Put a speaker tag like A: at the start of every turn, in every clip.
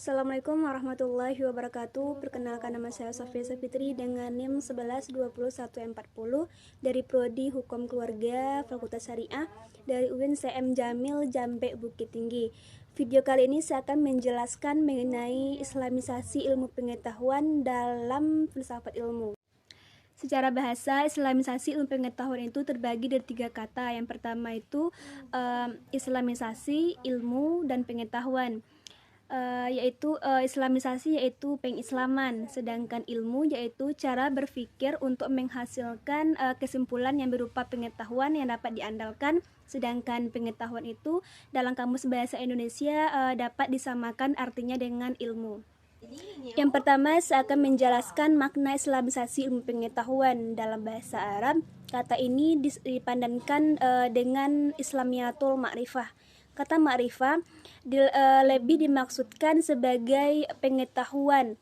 A: Assalamualaikum warahmatullahi wabarakatuh. Perkenalkan, nama saya Sofia Safitri dengan NIM 11201440 dari Prodi Hukum Keluarga Fakultas Syariah dari UIN CM Jamil Jambe Bukit Tinggi. Video kali ini saya akan menjelaskan mengenai Islamisasi ilmu pengetahuan dalam filsafat ilmu. Secara bahasa, Islamisasi ilmu pengetahuan itu terbagi dari 3 kata. Yang pertama itu Islamisasi, ilmu, dan pengetahuan. Islamisasi yaitu pengislaman, sedangkan ilmu yaitu cara berpikir untuk menghasilkan kesimpulan yang berupa pengetahuan yang dapat diandalkan, sedangkan pengetahuan itu dalam Kamus Bahasa Indonesia dapat disamakan artinya dengan ilmu. Yang pertama, saya akan menjelaskan makna Islamisasi ilmu pengetahuan. Dalam bahasa Arab, kata ini dipandankan dengan Islamiyatul Ma'rifah. Kata ma'rifah lebih dimaksudkan sebagai pengetahuan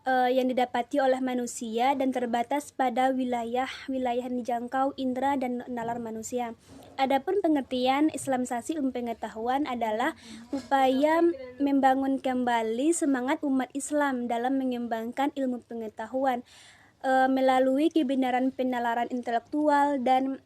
A: yang didapati oleh manusia dan terbatas pada wilayah yang dijangkau indera dan nalar manusia. Adapun pengertian Islamisasi ilmu pengetahuan adalah upaya membangun kembali semangat umat Islam dalam mengembangkan ilmu pengetahuan melalui kebenaran penalaran intelektual dan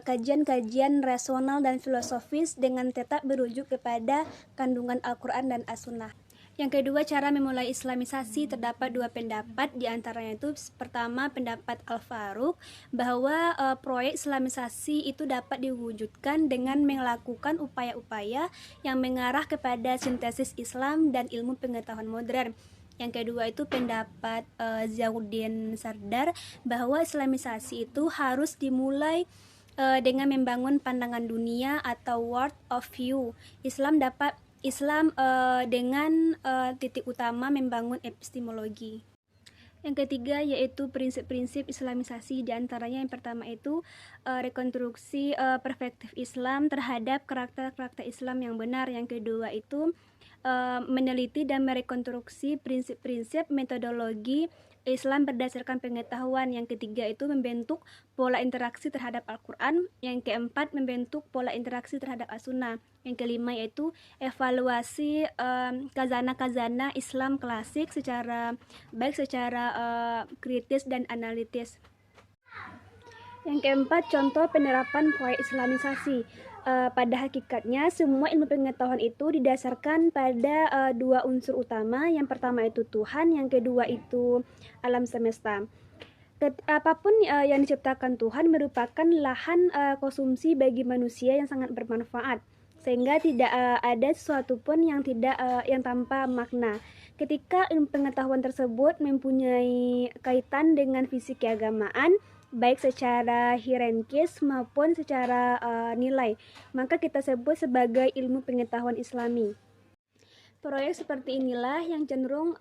A: kajian-kajian rasional dan filosofis dengan tetap berujuk kepada kandungan Al-Quran dan As-Sunnah. Yang kedua, cara memulai Islamisasi, terdapat 2 pendapat, diantaranya itu pertama pendapat Al-Faruq bahwa proyek Islamisasi itu dapat diwujudkan dengan melakukan upaya-upaya yang mengarah kepada sintesis Islam dan ilmu pengetahuan modern. Yang kedua itu pendapat Zauddin Sardar bahwa Islamisasi itu harus dimulai dengan membangun pandangan dunia atau world of view. Islam dengan titik utama membangun epistemologi. Yang ketiga yaitu prinsip-prinsip Islamisasi, diantaranya yang pertama itu rekonstruksi perspektif Islam terhadap karakter-karakter Islam yang benar. Yang kedua itu meneliti dan merekonstruksi prinsip-prinsip metodologi Islam berdasarkan pengetahuan. Yang ketiga itu membentuk pola interaksi terhadap Al-Quran. Yang keempat membentuk pola interaksi terhadap As-Sunnah. Yang kelima yaitu evaluasi kazana-kazana Islam klasik secara kritis dan analitis. Yang keempat, contoh penerapan proyek Islamisasi. Pada hakikatnya semua ilmu pengetahuan itu didasarkan pada 2 unsur utama. Yang pertama itu Tuhan, yang kedua itu alam semesta. Apapun yang diciptakan Tuhan merupakan lahan konsumsi bagi manusia yang sangat bermanfaat, sehingga tidak ada sesuatu pun yang tanpa makna. Ketika ilmu pengetahuan tersebut mempunyai kaitan dengan visi keagamaan, baik secara hierarkis maupun secara nilai, maka kita sebut sebagai ilmu pengetahuan Islami. Proyek seperti inilah yang cenderung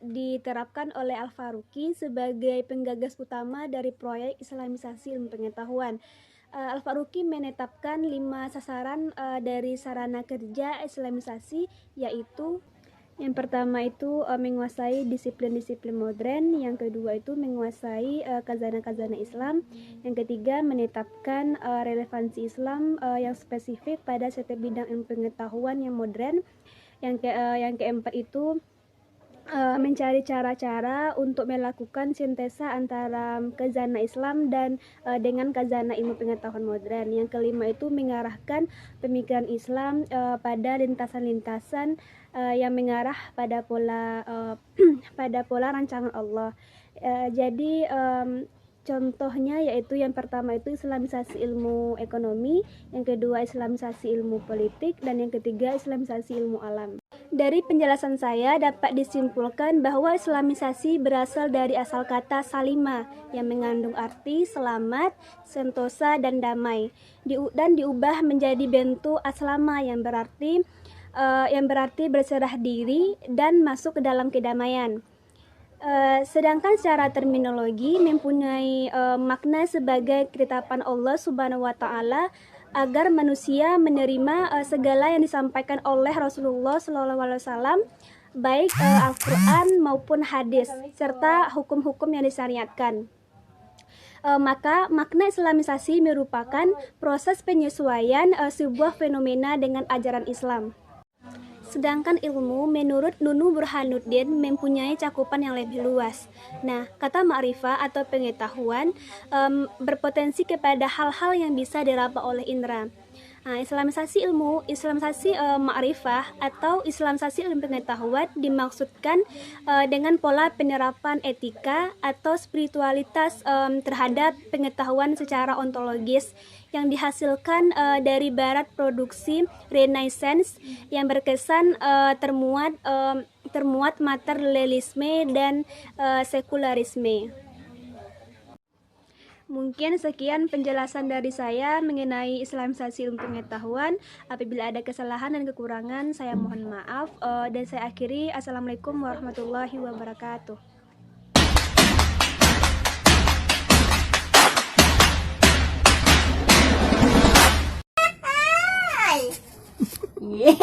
A: diterapkan oleh Al-Faruqi sebagai penggagas utama dari proyek Islamisasi ilmu pengetahuan. Al-Faruqi menetapkan 5 sasaran dari sarana kerja Islamisasi, yaitu yang pertama itu menguasai disiplin-disiplin modern, yang kedua itu menguasai kazana-kazana Islam, yang ketiga menetapkan relevansi Islam yang spesifik pada setiap bidang ilmu pengetahuan yang modern, yang keempat itu mencari cara-cara untuk melakukan sintesa antara kazana Islam dan dengan kazana ilmu pengetahuan modern. Yang kelima itu mengarahkan pemikiran Islam pada lintasan-lintasan yang mengarah pada pola rancangan Allah. Jadi contohnya yaitu yang pertama itu Islamisasi ilmu ekonomi, yang kedua Islamisasi ilmu politik, dan yang ketiga Islamisasi ilmu alam. Dari penjelasan saya dapat disimpulkan bahwa Islamisasi berasal dari asal kata salima yang mengandung arti selamat, sentosa, dan damai, dan diubah menjadi bentuk aslama yang berarti berserah diri dan masuk ke dalam kedamaian. Sedangkan secara terminologi mempunyai makna sebagai ketetapan Allah Subhanahu wa Ta'ala agar manusia menerima segala yang disampaikan oleh Rasulullah SAW, baik Al-Quran maupun hadis, serta hukum-hukum yang disyariatkan. Maka makna Islamisasi merupakan proses penyesuaian sebuah fenomena dengan ajaran Islam. Sedangkan ilmu menurut Nunu Burhanuddin mempunyai cakupan yang lebih luas. Nah, kata ma'rifah atau pengetahuan berpotensi kepada hal-hal yang bisa diraba oleh indera. Nah, Islamisasi ma'rifah atau Islamisasi ilmu pengetahuan dimaksudkan dengan pola penerapan etika atau spiritualitas terhadap pengetahuan secara ontologis yang dihasilkan dari barat produksi Renaissance yang berkesan termuat materialisme dan sekularisme. Mungkin sekian penjelasan dari saya mengenai Islamisasi ilmu pengetahuan. Apabila ada kesalahan dan kekurangan, saya mohon maaf. Dan saya akhiri. Assalamualaikum warahmatullahi wabarakatuh.
B: Yeah.